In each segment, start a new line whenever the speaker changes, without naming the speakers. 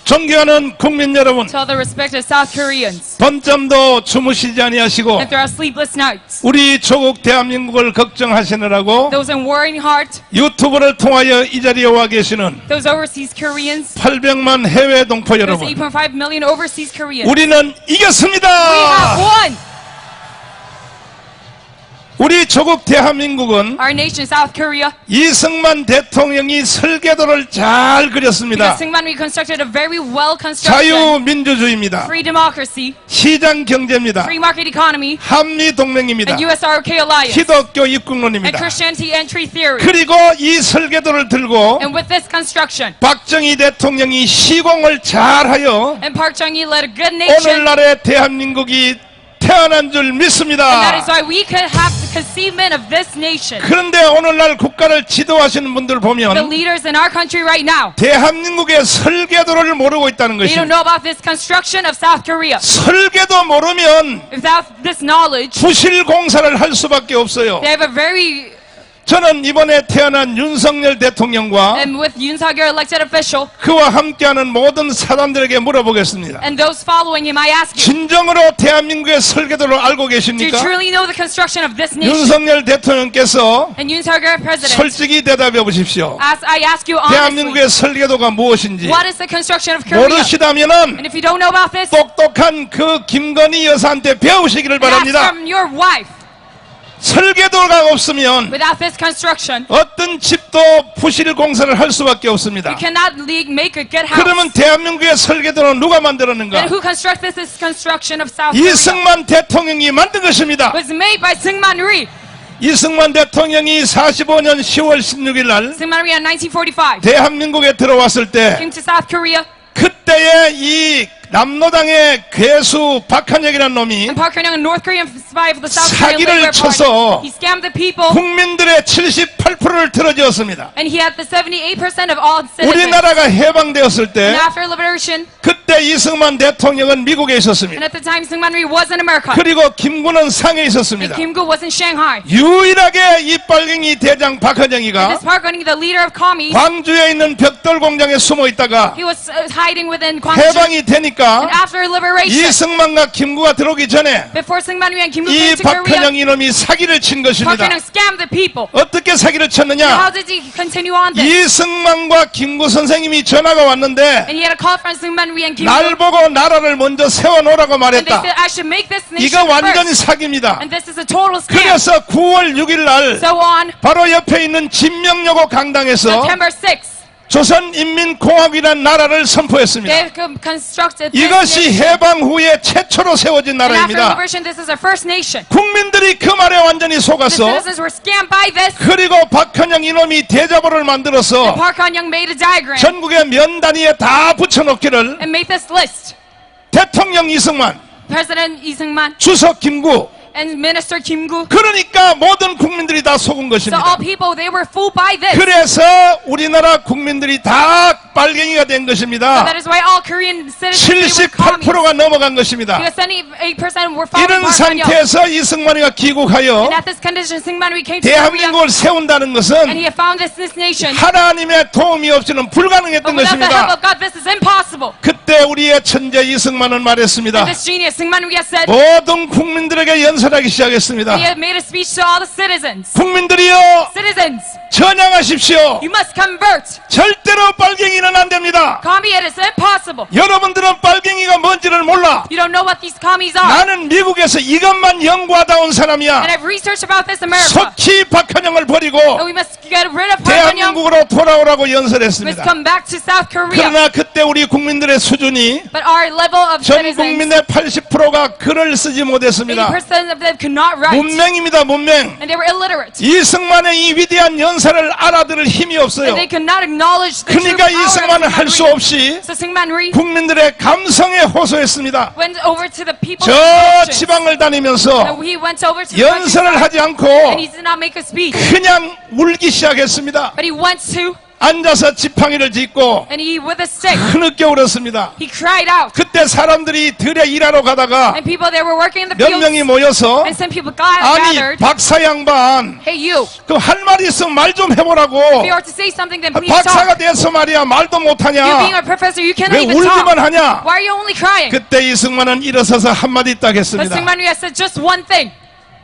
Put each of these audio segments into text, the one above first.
존경하는 국민 여러분,
To all the respected South Koreans,
밤잠도 주무시지 아니하시고
and throughout sleepless nights,
우리 조국 대한민국을 걱정하시느라고
those in warring heart,
유튜브를 통하여 이 자리에 와 계시는
those overseas Koreans,
800만 해외 동포
those
여러분,
8.5 million overseas Koreans.
우리는
We
이겼습니다.
have won!
우리 조국 대한민국은
Our nation, South Korea,
이승만 대통령이 설계도를 잘 그렸습니다.
because Syngman reconstructed a very well construction,
자유민주주의입니다.
free democracy,
시장 경제입니다.
free market economy,
한미 동맹입니다.
and US-ROK alliance,
기독교
and
입국론입니다.
Christianity entry theory.
그리고 이 설계도를 들고
And with this construction,
박정희 대통령이 시공을 잘하여
and Park Chung-hee led a good nation,
오늘날의 대한민국이 태어난 줄
and that
믿습니다.
is why we could have the conceivement of this nation.
그런데 오늘날 국가를 지도하시는 분들
The
보면
leaders in our country right now,
대한민국의 설계도를 모르고 있다는
they don't
것입니다.
know about this construction of South Korea.
설계도 모르면
Without this knowledge,
부실 공사를 할 수밖에 없어요.
they have a very,
저는 이번에 태어난 윤석열 대통령과
and with Yoon Suk-yeol elected official,
그와 함께하는 모든 사람들에게 물어보겠습니다.
and those following him, I ask you,
진정으로 대한민국의 설계도를 알고
do you
계십니까?
truly know the construction of this nation?
윤석열 대통령께서
And Yoon Suk-yeol president,
솔직히 대답해 보십시오.
I ask you honestly,
대한민국의 설계도가 무엇인지
what is the construction of Korea?
모르시다면은
And if you don't know about this,
똑똑한 그 김건희 여사한테 배우시기를
ask
바랍니다.
from your wife.
설계도가 없으면
Without this construction,
어떤 집도 부실 공사를 할 수밖에 없습니다.
you cannot make a good house.
그러면 대한민국의 설계도는 누가 만들었는가?
And who constructed this construction of South Korea?
이승만 대통령이 만든 것입니다.
Was made by Syngman Rhee.
이승만 대통령이 45년 10월 16일 날
Syngman Rhee in 1945
대한민국에 들어왔을 때
came to South Korea,
그때의 이 남로당의 괴수 박한혁이라는 놈이
and Park Geun-hye, a North Korean spy of the South Korean
사기를
Labor
쳐서
Party. He scammed the people,
국민들의 78%를 틀어지었습니다.
and he had the 78% of all citizens.
우리나라가 해방되었을
And
때
after liberation,
그때 이승만 대통령은 미국에
and
있었습니다.
at the time Syngman Rhee was in America,
그리고 김구는 상해에
and
있었습니다.
Kim Gu was in Shanghai.
유일하게 이 빨갱이 대장
This
박한영이가
Park Geun-hye, the leader of commies,
광주에 있는 벽돌 공장에 숨어 있다가
he was hiding within Gwangju.
해방이 되니까
And after liberation,
이승만과 김구가 들어오기 전에
before Syngman Rhee and Kim Gu
이
came to Korea,
박한영 이놈이 사기를 친
Park
것입니다.
Geun-hye scammed the people.
어떻게 사기를
How
쳤느냐?
did he continue on this?
이승만과 김구 선생님이 전화가 왔는데
And he had a call from Syngman Rhee and Kim
날
Gu,
보고 나라를 먼저 세워놓으라고
and they
말했다.
said, I should make this nation
이거 완전히
first.
사기입니다.
And this is a total scam.
그래서 9월 6일 날
So on
바로 옆에 있는 진명여고 강당에서
September 6th,
조선인민공화국이라는 나라를 선포했습니다.
they constructed this
이것이
nation.
해방 후에 최초로 세워진
And after
나라입니다.
liberation, this is our first nation.
국민들이 그 말에 완전히
The
속아서
citizens were scammed by this.
그리고 박한영 이놈이 대자보를 만들어서
And Park Geun-hye made a diagram
전국의 면 단위에 다 붙여놓기를
and made this list.
대통령 이승만,
President Lee Seung-man
주석 김구,
and Minister Kim Gu.
그러니까 모든 국민들이 다 속은
So
것입니다.
all people, they were fooled by this.
그래서 우리나라 국민들이 다 빨갱이가 된 것입니다.
That is why all Korean citizens, they were commies.
78%가 넘어간 것입니다.
Because 78% were following
이런
Park Geun-hye.
상태에서 이승만이가 귀국하여
And at this condition, Syngman Rhee came to Korea,
대한민국을 세운다는
and
것은
he found this nation.
하나님의 도움이 없이는 불가능했던
But without the help
것입니다.
of God, this is impossible.
그때 우리의 천재 이승만은 말했습니다.
And this genius, Syngman Rhee, has said,
모든 국민들에게 연설하기 시작했습니다.
he had made a speech to all the citizens.
국민들이여
Citizens,
전향하십시오.
you must convert.
절대로 빨갱이는 안 됩니다.
Commie, it is impossible.
여러분들은 빨갱이가 뭔지를 몰라.
You don't know what these commies are.
나는 미국에서 이것만 연구하다 온
And
사람이야.
I've researched about this America.
속히 박한영을 버리고
And we must get rid of Park Geun-hye.
대한민국으로 돌아오라고
We must
연설했습니다.
come back to South Korea.
그러나 그때 우리 국민들의 수준이
But our level of
전
citizens,
국민의 80%가 글을 쓰지 못했습니다.
80% of them could not write.
문맹입니다, 문맹.
And they were illiterate.
이승만의 이 위대한 연설을 알아들을 힘이 없어요.
And they could not acknowledge the true
그러니까
power of
이승만은
Syngman
할 수
Rhee.
없이
So Syngman Rhee
국민들의 감성에 호소했습니다.
went over to the people's
저
emotions.
지방을 다니면서
And he went over to the
연설을
countryside,
하지 않고
and he did not make a speech.
그냥 울기 시작했습니다.
But he went to
앉아서 지팡이를 짚고
and he with a stick,
흐느껴 울었습니다.
he cried out.
그때 사람들이 들에 일하러 가다가
And people that were working in the
몇
fields,
명이 모여서
and some people
아니
gathered.
박사 양반
Hey you,
그 할 말이 있으면 말 좀 해보라고.
if you are to say something, then please
박사가
talk.
돼서 말이야 말도
You being
못하냐.
a professor, you cannot
왜
even talk.
울기만 하냐.
Why are you only crying?
그때 이승만은 일어서서 한마디 딱
But
했습니다.
Syngman Rhee said just one thing.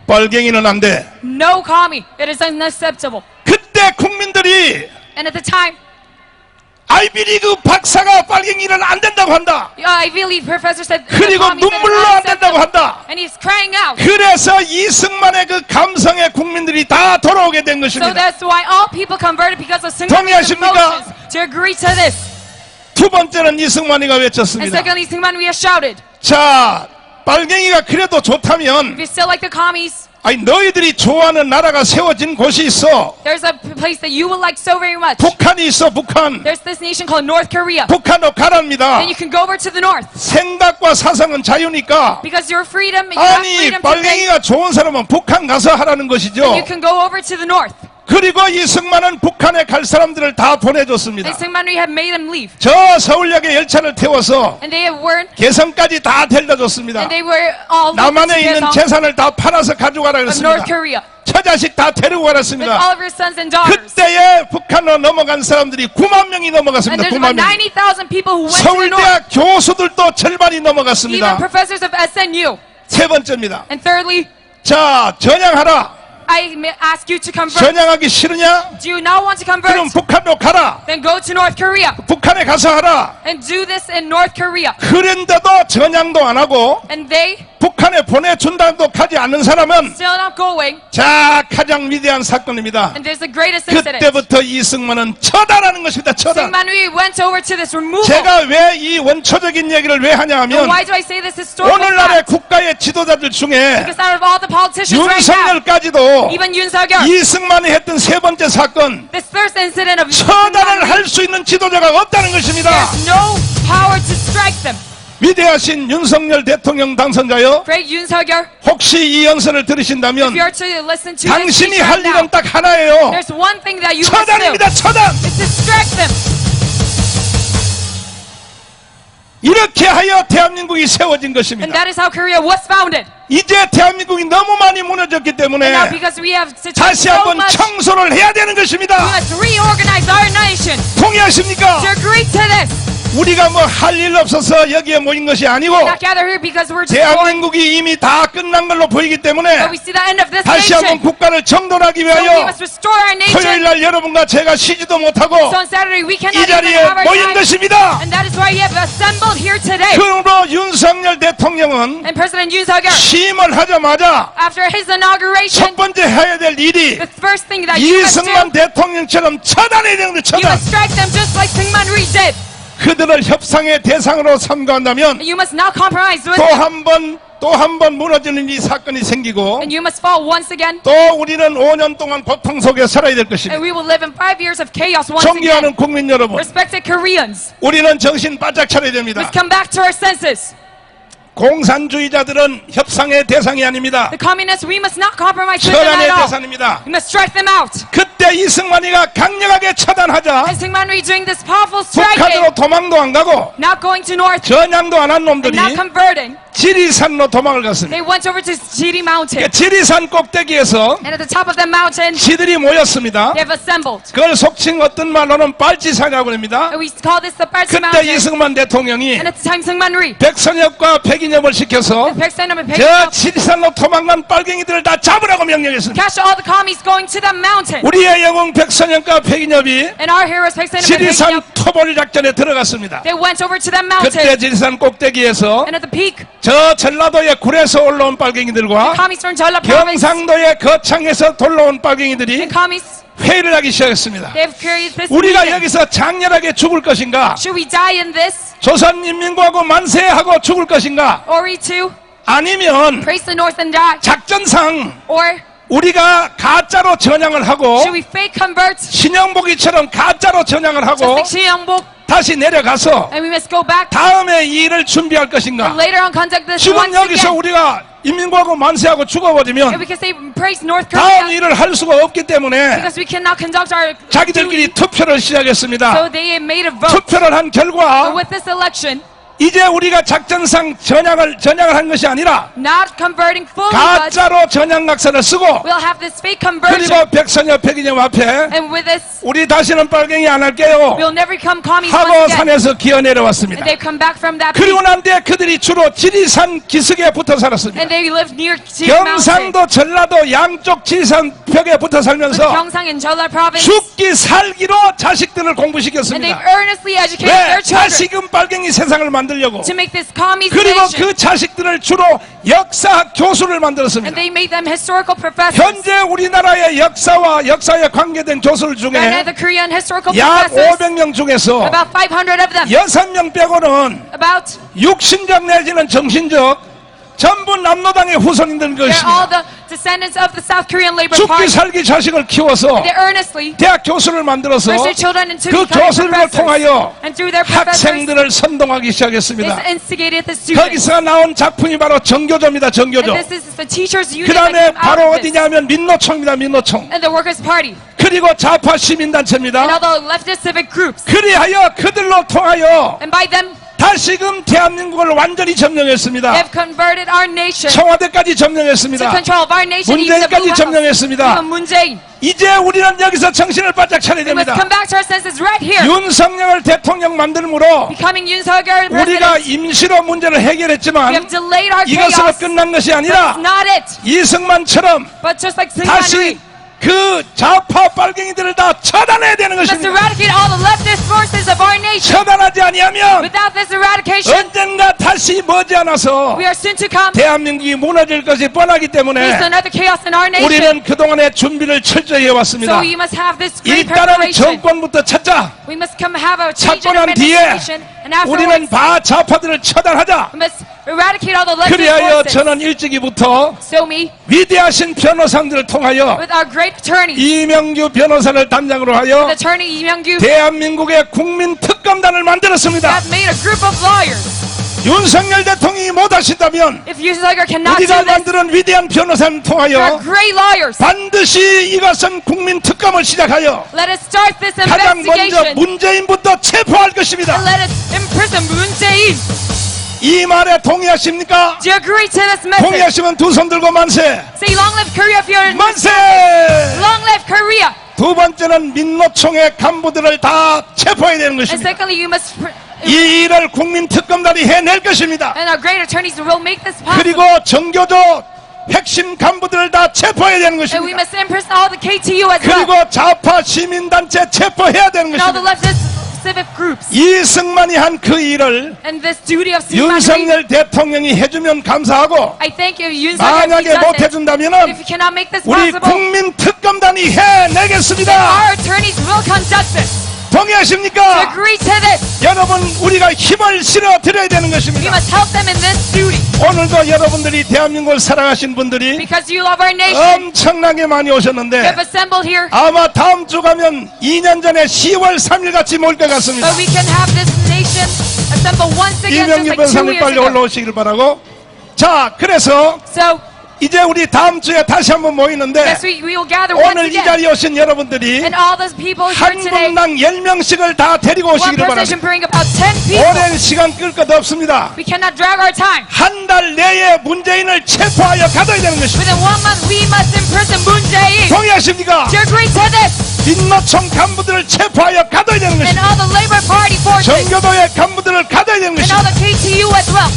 빨갱이는 안 돼.
No commie. It is unacceptable.
그때 국민들이
And at the time,
아이비리그 박사가 빨갱이는 안 된다고 한다.
Ivy League professor said, the
그리고
commie said it's
눈물로 안 된다고
unacceptable.
한다.
And he's crying out.
그래서 이승만의 그 감성에 국민들이 다 돌아오게 된
So
것입니다.
that's why all people converted because of Syngman Rhee's
동의하십니까?
emotions to agree to this.
두 번째는 이승만이가
And
외쳤습니다.
secondly, Syngman Rhee has shouted,
자, 빨갱이가 그래도 좋다면
if you still like the commies,
아니 너희들이 좋아하는 나라가 세워진 곳이 있어.
there's a place that you will like so very much.
북한이 있어. 북한.
There's this nation called North Korea.
북한으로 가랍니다.
Then you can go over to the north.
생각과 사상은 자유니까.
Because your freedom, you have
아니
freedom to think.
빨갱이가 좋은 사람은 북한 가서 하라는 것이죠.
You can go over to the north.
그리고 이승만은 북한에 갈 사람들을 다 보내줬습니다.
And Syngman Rhee have made them leave.
저 서울역에 열차를 태워서
And they were,
개성까지 다 데려다 줬습니다.
and they were all
남한에 있는
of
재산을 다 팔아서 가져가라
North
그랬습니다.
Korea.
처자식 다 데리고
With
가랬습니다.
all of your sons and daughters.
그때에 북한으로 넘어간 사람들이 9만 명이
And
넘어갔습니다.
there's
9만
about
명.
90,000 people who went to the north.
서울대학 교수들도 절반이
Even
넘어갔습니다.
professors of SNU.
세 번째입니다.
And thirdly,
자, 전향하라.
I may ask you to convert.
전향하기 싫으냐?
Do you not want to
그럼
convert?
북한으로 가라.
Then go to North Korea
북한에 가서 하라.
and do this in North Korea.
그런데도 전향도 안 하고
And they
북한에 보내준다도 가지 않는 사람은
still not going.
자, 가장 위대한 사건입니다.
And there's the greatest incident.
그때부터 이승만은 처단하는 것입니다. 처단.
Syngman Rhee went over to this removal.
제가 왜 이 원초적인 얘기를 왜 하냐
And
하면
why do I say this historical
오늘날의
fact?
국가의 지도자들 중에
Because out of all the politicians right now,
윤석열까지도
even Yoon Suk-yeol,
이승만이 했던 세 번째 사건
this first incident of
처단을
Syngman Rhee,
할 수 있는 지도자가 없다는 것입니다.
there's no power to strike them.
위대하신 윤석열 대통령 당선자여,
Great Yoon Suk-yeol,
혹시 이 연설을 들으신다면
if you're to listen to this
당신이
speech
할
right now,
일은 딱 하나예요.
there's one thing that you must do.
처단입니다. 처단.
Is distract them.
이렇게 하여 대한민국이 세워진
And
것입니다.
that is how Korea was founded.
이제 대한민국이 너무 많이 무너졌기
And now
때문에
because we have to
다시
so
한번
much,
청소를 해야 되는
we
것입니다.
must reorganize our nation.
동의하십니까?
To agree to this.
우리가 뭐 할 일 없어서 여기에 모인 것이 아니고
Not gather here because we're just going.
대한민국이 이미 다 끝난 걸로 보이기 때문에
But we see the end of this
다시 한번
nation.
국가를 정돈하기
So we
위하여
must restore our
토요일
nation.
날 여러분과 제가 쉬지도 못하고
So on Saturday we
이
cannot even
자리에
have our
모인
time.
것입니다.
And that is why you have assembled here today.
그러므로 윤석열 대통령은
And President Yoon Suk-yeol,
취임을 하자마자
after his inauguration,
첫 번째 해야 될 일이
the first thing that you must do,
이승만 대통령처럼 처단해야 되는 거예요.
you
처단.
must strike them just like Syngman Rhee did.
그들을 협상의 대상으로 삼가한다면
You must not compromise with
또
them.
한 번 무너지는 이 사건이 생기고
And you must fall once again.
또 우리는 5년 동안 고통 속에 살아야 될 것입니다.
And we will live in 5 years of chaos once again.
존경하는 국민 여러분,
Respected Koreans,
우리는 정신 바짝 차려야 됩니다.
let's come back to our senses.
공산주의자들은 협상의 대상이 아닙니다.
The communists, we must not compromise with them
처단의
at all.
대상입니다.
We must strike them out.
그때 이승만이가 강력하게 처단하자
And Syngman Rhee doing this powerful striking,
북한으로 도망도 안 가고
not going to north
전향도 안 한
and
놈들이
not converting,
지리산로 도망을 갔습니다.
they went over to Jiri Mountain.
지리산 꼭대기에서
And at the top of the mountain,
지들이 모였습니다.
they have assembled.
그걸 속칭 어떤 말로는 빨치산이라고 합니다.
And we call this the Parsi
그때
Mountain.
이승만 대통령이
And at the time, Syngman Rhee,
백선엽과 백인엽을 시켜서
Baeksanam and
저
Baeksanam,
지리산로 도망간 빨갱이들을 다 잡으라고 명령했습니다.
catch all the commies going to the mountain.
우리의 영웅 백선엽과 백인엽이
And our heroes, Baeksanam and
지리산
Baeksanam,
토벌 작전에 들어갔습니다.
they went over to that
그때
mountain.
지리산 꼭대기에서
And at the peak,
저 전라도의 굴에서 올라온 빨갱이들과
commies from Jeolla province
경상도의 거창에서 돌아온 빨갱이들이
and commies,
회의를 하기 시작했습니다.
they have created this
우리가
meeting.
여기서 장렬하게 죽을 것인가?
Should we die in this,
조선인민공화국 만세하고 죽을 것인가?
or we too
아니면
praise the north and die,
작전상
or
우리가 가짜로 전향을 하고
should we fake convert,
신영복이처럼 가짜로 전향을
just
하고
like Shinyeongbok,
다시 내려가서
and we must go back
다음에 이 일을 준비할 것인가?
and later on conduct this
지금
once
여기서
again?
우리가 인민공화국 만세하고
And
죽어버리면
we can say praise North
다음
Korea
일을 할 수가 없기 때문에
because we cannot conduct our duty.
자기들끼리 투표를
So
시작했습니다.
they made a vote.
투표를 한
But
결과
with this election,
이제 우리가 작전상 전향을 한 것이 아니라
not converting fully, but
가짜로 전향각서를 쓰고
we'll have this fake conversion.
그리고 백선엽 백인영 앞에
And with this,
우리 다시는 빨갱이 안 할게요
we'll never become commies
하고
once again.
산에서 기어 내려왔습니다.
And they've come back from that
그리고
peak.
난 뒤에 그들이 주로 지리산 기슭에 붙어 살았습니다.
And they lived near Jiang Mountain.
경상도 전라도 양쪽 지리산 벽에 붙어 살면서
Gyeongsang and Jeolla province.
죽기 살기로 자식들을
And they've
공부시켰습니다.
earnestly educated
왜?
their children
다시금 빨갱이 세상을 만들려고.
to make this commies
그리고
nation.
그 자식들을 주로 역사학 교수를
And
만들었습니다.
they made them historical professors.
현재 우리나라의 역사와 역사에 관계된 교수들
And
중에
the Korean historical
약
professors,
500명 중에서
about 500 of them,
6명 빼고는
about
육신적 내지는 정신적 전부 남노당의 후손인들
they're all
것입니다.
the descendants of the South Korean Labor
죽기
Party.
살기 자식을 키워서
They earnestly
대학 교수를 만들어서
raise their children into
그
becoming
교수를
professors.
통하여
And through their professors,
학생들을 선동하기
they
시작했습니다.
instigated the students.
거기서 나온 작품이 바로 정교조입니다. 정교조.
And this is the teachers' union
그
that
다음에
came out
바로
of this.
어디냐면 민노총입니다. 민노총.
And the Workers' Party.
그리고 좌파
And
시민단체입니다.
all the leftist civic groups.
그리하여 그들로 통하여
And by them,
다시금 대한민국을 완전히 점령했습니다.
they have converted our nation
청와대까지
to
점령했습니다.
control of our nation, even the
문재인까지
Blue House.
점령했습니다.
Even Moon Jae-in.
이제 우리는 여기서 정신을 바짝 차려야
We must
됩니다.
come back to our senses right here.
윤석열을 대통령 만들므로
Becoming Yoon Suk-yeol
우리가
president.
임시로 문제를
We
해결했지만
have delayed our
이것으로
chaos.
끝난 것이
That's
아니라
not it.
이승만처럼
But just like
다시
Seung-man
그 좌파 빨갱이들을 다 처단해야 되는
must
것입니다.
eradicate all the leftist forces of our nation.
처단하지 아니하면
Without this eradication,
언젠가 다시 머지않아서
we are soon to come.
대한민국이 무너질 것이 뻔하기
There's
때문에
another chaos in our nation.
우리는 그동안의 준비를 철저히 해왔습니다.
So we must have this great
일단은
preparation.
정권부터 찾자.
We must come have a change in
찾고 난 뒤에
administration. And
우리는
afterwards,
다 좌파들을 처단하자.
we must eradicate all the leftist
그리하여
forces.
저는 일찍이부터
So me,
위대하신 변호사들을 통하여
with our great attorney,
이명규 변호사를 담당으로 하여
attorney Lee Myung-gyu,
대한민국의 국민 특검단을 만들었습니다.
have made a group of lawyers.
윤석열 대통령이 못하신다면
If Yoon Suk-yeol cannot do
우리가
this,
만드는 위대한 변호사를
there are
통하여
great lawyers.
반드시 이것은 국민 특검을 시작하여
Let us start this
가장 먼저
investigation.
문재인부터 체포할 것입니다.
And let us imprison Moon Jae-in.
이 말에 동의하십니까?
Do you agree to this message?
동의하시면 두 손 들고 만세!
Say long live Korea if you're
만세!
long live Korea.
두 번째는 민노총의 간부들을 다 체포해야 되는
And
것입니다.
secondly, you must
이 일을 국민 특검단이 해낼 것입니다.
and our great attorneys will make this possible.
그리고 정교조 핵심 간부들을 다 체포해야 되는
And we
것입니다.
must imprison all the KTU as well.
그리고 좌파 시민단체 체포해야 되는
And all the
것입니다.
leftist civic groups.
이승만이 한 그 일을
And this duty of Seung-man Rhee,
윤석열 대통령이 해주면 감사하고
I thank you, Yoon Suk-yeol, if
만약에
he does it. If
못해준다면
you cannot make this
우리
possible,
국민 특검단이 해내겠습니다.
our attorneys will conduct this.
동의하십니까?
Agree to this.
여러분 우리가 힘을 실어 드려야 되는
We
것입니다.
must help them in this duty.
오늘도 여러분들이 대한민국을 사랑하신 분들이
Because you love our nation.
엄청나게 많이
You
오셨는데
have assembled here.
아마 다음 주 가면 2년 전에 10월 3일 같이 모일 것 같습니다.
But we can have this nation assemble once again just
이명규
like 2
변호사님
years
빨리
ago.
올라오시길 바라고. 자, 그래서
So,
이제 우리 다음 주에 다시 한번 모이는데
next week we will gather once
오늘 이
again.
자리에 오신 여러분들이
And all those people here
한
today,
분당 10명씩을 다 데리고
one
오시기를
person should
바랍니다.
bring about 10 people.
오랜 시간 끌 것 없습니다.
We cannot drag our time.
한 달 내에 문재인을 체포하여 가둬야 되는 것입니다.
Within 1 month, we must imprison Moon Jae-in.
동의하십니까?
Do you agree to this?
민노총 간부들을 체포하여 가둬야 되는
And
것입니다.
all the Labor Party forces.
정교도의 간부들을 가둬야 되는
And all
것입니다.
the KTU as well.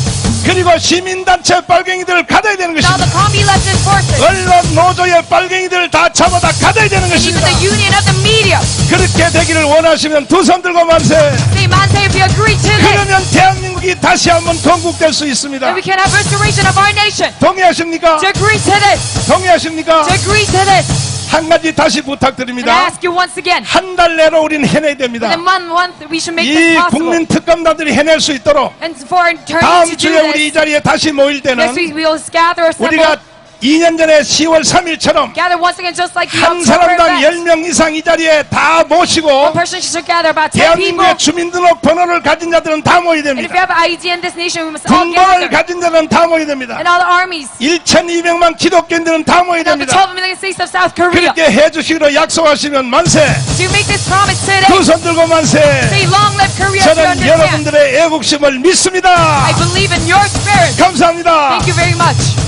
그리고 시민단체 빨갱이들을 가둬야 되는
And all
것입니다.
the commie leftist forces.
언론 노조의 빨갱이들을 다 잡아다 가둬야 되는
And even
것입니다.
the union of the media.
그렇게 되기를 원하시면 두 손 들고 만세.
Say, man, say if you agree to this,
그러면 대한민국이 다시 한번 건국될 수 있습니다.
then we can have restoration of our nation.
동의하십니까?
Do you agree to this?
동의하십니까?
Do you agree to this?
한 가지 다시
And I
부탁드립니다.
ask you once again.
한 달 내로 우리는 해내야 됩니다.
Within 1 month, we should make
이
this possible.
국민 특검단들이 해낼 수 있도록
And for attorneys
다음
to do
주에 우리 이
this,
자리에 다시 모일 때는
next week we will gather, assemble,
우리가 2년 전에 10월 3일처럼
gather once again just like the
한
October
사람당
event.
10명 이상 이 자리에 다 모시고
One person should gather about 10 people.
대한민국의 주민등록 번호를 가진 자들은 다 모여야
And if
됩니다.
you have ID in this nation, we must all
군번을
gather.
가진 자들은 다 모여야 됩니다.
And all the armies.
1200만 기독교인들은 다 모여야
And the
됩니다.
12 million states of South Korea.
그렇게 해주시기로 약속하시면 만세.
Do you make this promise today?
두 손 들고 만세.
Say long live Korea. To
저는
understand.
여러분들의 애국심을 믿습니다.
I believe in your spirit.
감사합니다.
Thank you very much.